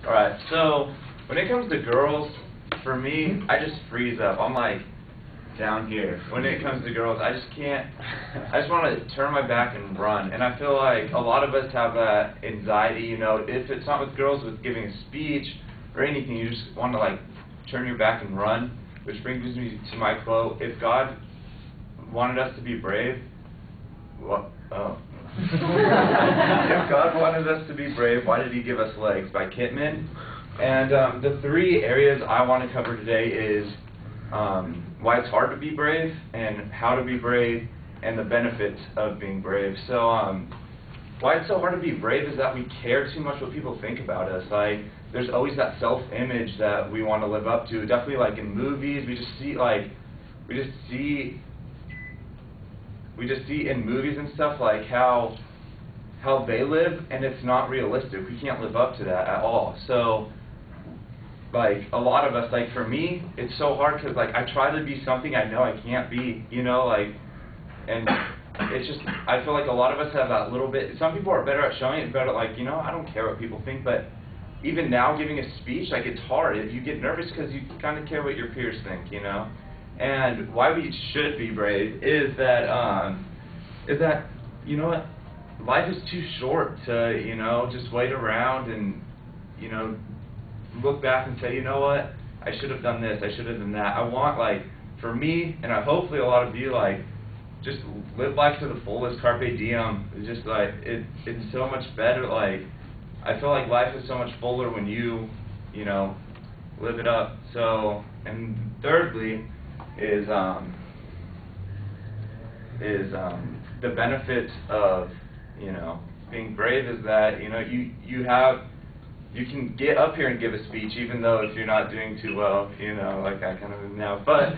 Alright, so when it comes to girls, for me, I just freeze up. I'm like down here. When it comes to girls, I just can't, I just want to turn my back and run. And I feel like a lot of us have that anxiety, you know, if it's not with girls, with giving a speech or anything, you just want to like turn your back and run, which brings me to my quote, if God wanted us to be brave, well, if God wanted us to be brave, why did he give us legs? By Kitman. And the three areas I want to cover today is why it's hard to be brave, and how to be brave, and the benefits of being brave. So why it's so hard to be brave is that we care too much what people think about us. Like, there's always that self-image that we want to live up to. Definitely, like in movies, we just see in movies and stuff like how they live, and it's not realistic. We can't live up to that at all. So like a lot of us, like for me, it's so hard because like I try to be something I know I can't be, you know, like, and it's just, I feel like a lot of us have that little bit. Some people are better at showing it, better like, you know, I don't care what people think, but even now giving a speech, like it's hard. You get nervous because you kind of care what your peers think, you know. And why we should be brave is that you know what, life is too short to, you know, just wait around and, you know, look back and say, you know what, I should have done this, I should have done that. I want, like, for me, and hopefully a lot of you, like, just live life to the fullest, carpe diem. It's just like, it's so much better. Like, I feel like life is so much fuller when you know, live it up. So, and thirdly is the benefits of, you know, being brave is that, you know, you can get up here and give a speech, even though if you're not doing too well, you know, like I kind of am now. But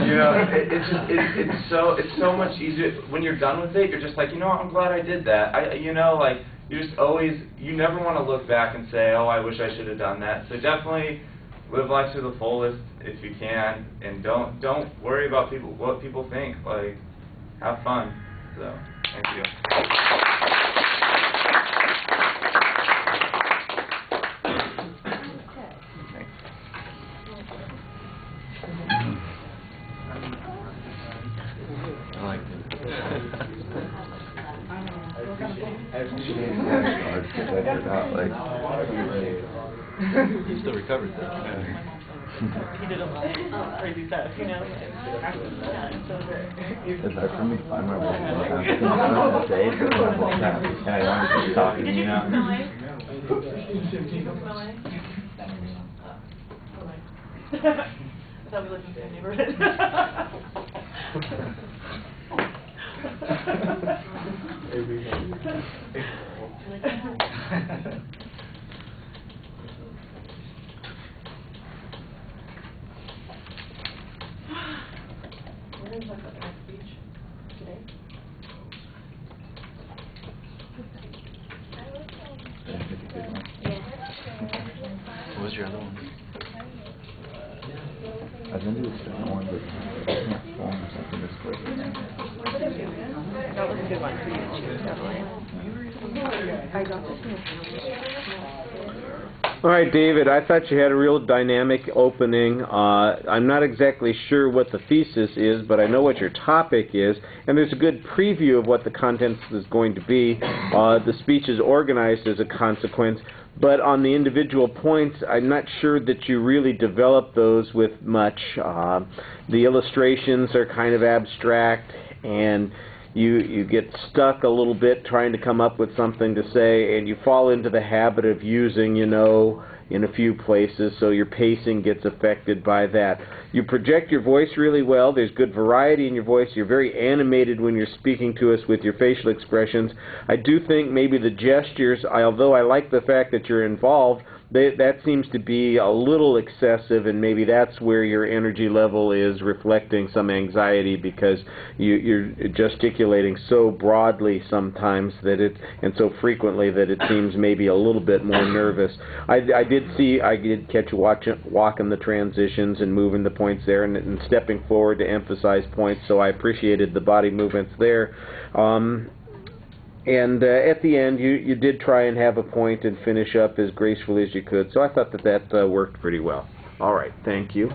you know, it's so much easier when you're done with it. You're just like, you know, I'm glad I did that. You know, like you just always, you never want to look back and say, oh, I wish I should have done that. So definitely live life to the fullest if you can, and don't worry about what people think. Like, have fun. So thank you. He still recovered though. He did a lot of crazy stuff, you know. It's hard for me to find my voice on the stage, and I want to keep talking, you know. I thought we lived in the same neighborhood. We're going to talk about my speech today. What was your other one? I've been to a second one, but I can't form something this quick. That was a good one for you too, definitely. I got this. All right, David, I thought you had a real dynamic opening. I'm not exactly sure what the thesis is, but I know what your topic is, and there's a good preview of what the content is going to be. The speech is organized as a consequence, but on the individual points, I'm not sure that you really develop those with much. The illustrations are kind of abstract, and you get stuck a little bit trying to come up with something to say, and you fall into the habit of using, you know, in a few places, so your pacing gets affected by that. You project your voice really well. There's good variety in your voice. You're very animated when you're speaking to us with your facial expressions. I do think maybe the gestures, although I like the fact that you're involved, that seems to be a little excessive, and maybe that's where your energy level is reflecting some anxiety, because you're gesticulating so broadly sometimes that and so frequently that it seems maybe a little bit more nervous. I did catch you walking the transitions and moving the points there and stepping forward to emphasize points, so I appreciated the body movements there. And at the end, you did try and have a point and finish up as gracefully as you could. So I thought that worked pretty well. All right, thank you.